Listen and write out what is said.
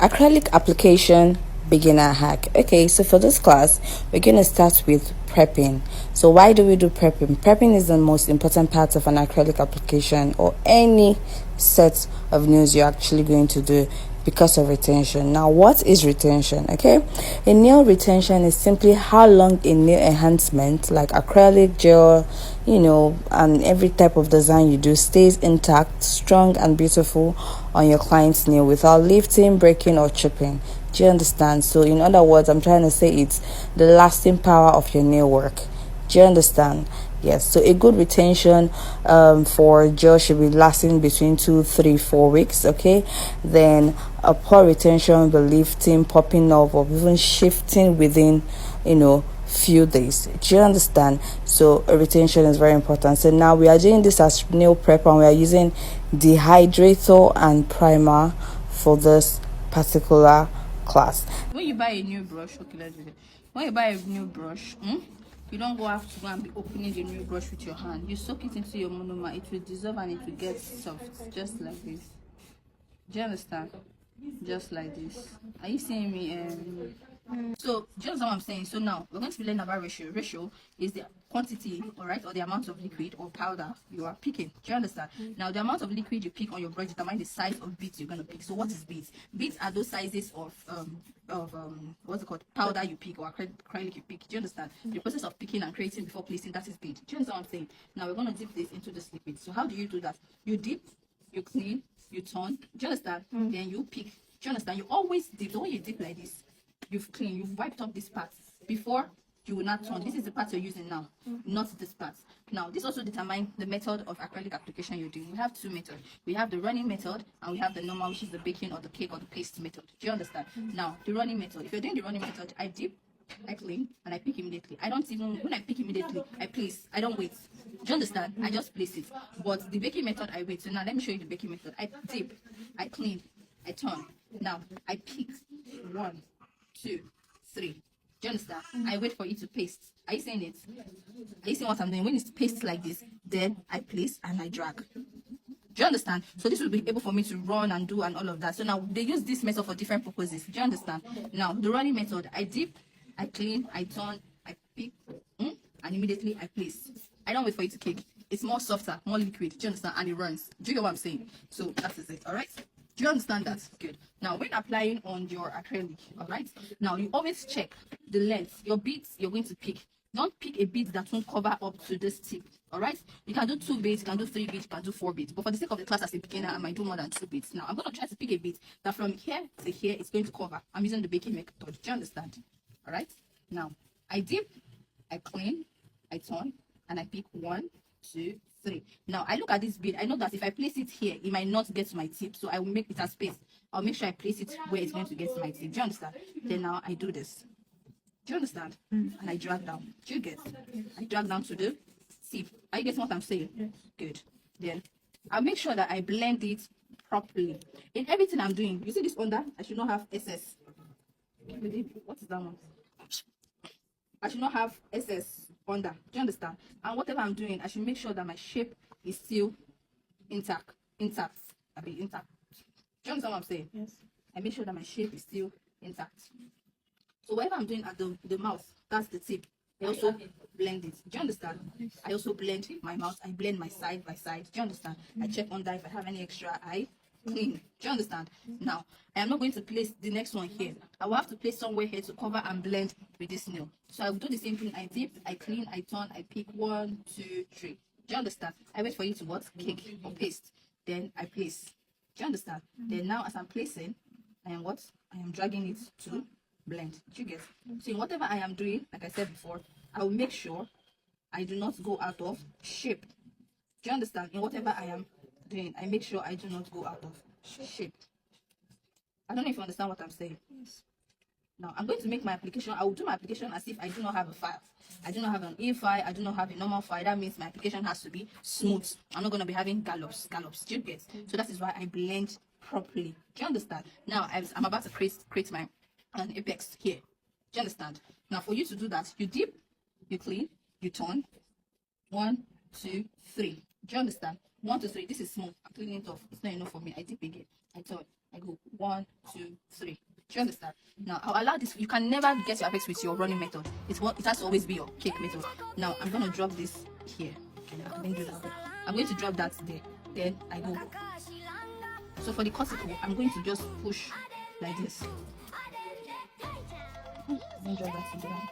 Acrylic application beginner hack. Okay, so for this class we're going to start with prepping. So why do we do prepping? Prepping is the most important part of an acrylic application or any set of nails you're actually going to do because of retention. Now, what is retention? Okay, a nail retention is simply how long a nail enhancement like acrylic gel, and every type of design you do stays intact, strong and beautiful on your client's nail without lifting, breaking or chipping. Do you understand? So in other words, I'm trying to say it's the lasting power of your nail work. Do you understand? Yes. So a good retention for gel should be lasting between 2, 3, 4 weeks. Okay. Then a poor retention will be lifting, popping off, or even shifting within, few days. Do you understand? So a retention is very important. So now we are doing this as nail prep, and we are using dehydrator and primer for this particular class. When you buy a new brush, okay, let's do it. When you buy a new brush, you don't have to go and be opening the new brush with your hand. You soak it into your monomer, it will dissolve and it will get soft, just like this. Do you understand? Just like this. Are you seeing me? So just what I'm saying. So now we're going to be learning about ratio. Ratio is the quantity, all right, or the amount of liquid or powder you are picking. Do you understand? Now the amount of liquid you pick on your brush determines the size of beads you're going to pick. So what is beads? Beads are those sizes of what's it called, powder you pick or acrylic you pick. Do you understand? The process of picking and creating before placing, that is bead. Do you understand what I'm saying? Now we're going to dip this into this liquid. So how do you do that? You dip, you clean, you turn. Do you understand? Then you pick. Do you understand? You always dip. The way you dip like this, you've cleaned, you've wiped off this part before you will not turn. This is the part you're using now, not this part. Now this also determines the method of acrylic application you're doing. We have two methods. We have the running method and we have the normal, which is the baking or the cake or the paste method. Do you understand? Now the running method, if you're doing the running method, I dip, I clean, and I pick immediately. I don't even, when I pick immediately, I place. I don't wait. Do you understand? I just place it. But the baking method, I wait. So now let me show you the baking method. I dip, I clean, I turn. Now I pick 1, 2, 3. Do you understand? I wait for it to paste. Are you seeing it? Are you seeing what I'm doing? When it's paste like this, then I place and I drag. Do you understand? So this will be able for me to run and do and all of that. So now they use this method for different purposes. Do you understand? Now the running method, I dip, I clean, I turn, I pick, and immediately I place. I don't wait for it to cake. It's more softer, more liquid. Do you understand? And it runs. Do you get what I'm saying? So that is it. All right. Do you understand that? Good. Now, when applying on your acrylic, all right, now you always check the length, your beads you're going to pick. Don't pick a bead that won't cover up to this tip, all right? You can do 2 beads, you can do 3 beads, you can do 4 beads. But for the sake of the class as a beginner, I might do more than 2 beads. Now, I'm going to try to pick a bead that from here to here is going to cover. I'm using the baking method. Do you understand? All right? Now, I dip, I clean, I turn, and I pick 1, 2, 3. Now I look at this bead. I know that if I place it here, it might not get to my tip, so I will make it a space. I'll make sure I place it where it's going to get to my tip. Do you understand? Then now I do this. Do you understand? And I drag down. Do you get? I drag down to the tip. Are you getting what I'm saying? Yes. Good. Then I'll make sure that I blend it properly. In everything I'm doing, you see this under? I should not have excess. What is that one? I should not have excess under. Do you understand? And whatever I'm doing, I should make sure that my shape is still intact. I mean intact. Do you understand what I'm saying? Yes. I make sure that my shape is still intact. So whatever I'm doing at the mouth, that's the tip. I also blend it. Do you understand? Yes. I also blend my mouth. I blend my side by side. Do you understand? I check under if I have any extra eye. Clean. Do you understand? Now I am not going to place the next one here. I will have to place somewhere here to cover and blend with this nail. So I will do the same thing. I dip, I clean, I turn, I pick 1, 2, 3. Do you understand? I wait for you to what? Cake or paste. Then I place. Do you understand? Then now as I'm placing, I am what? I am dragging it to blend. Do you get? So in whatever I am doing, like I said before, I will make sure I do not go out of shape. Do you understand? In whatever I am doing, I make sure I do not go out of shape. I don't know if you understand what I'm saying. Yes. Now I'm going to make my application. I will do my application as if I do not have a file. I do not have an E file. I do not have a normal file. That means my application has to be smooth. I'm not going to be having gallops. Do you get? So that is why I blend properly. Do you understand? Now I'm about to create my apex here. Do you understand? Now for you to do that, you dip, you clean, you turn. 1, 2, 3. Do you understand? 1, 2, 3. This is small. I'm cleaning it off. It's not enough for me. I dip again. I turn. I go 1, 2, 3. Do you understand? Now I'll allow this. You can never get your apex with your running method. It has to always be your cake method. Now I'm gonna drop this here. Okay, I didn't do that. I'm going to drop that there. Then I go. So for the cortical, I'm going to just push like this. Then drop that to the ground.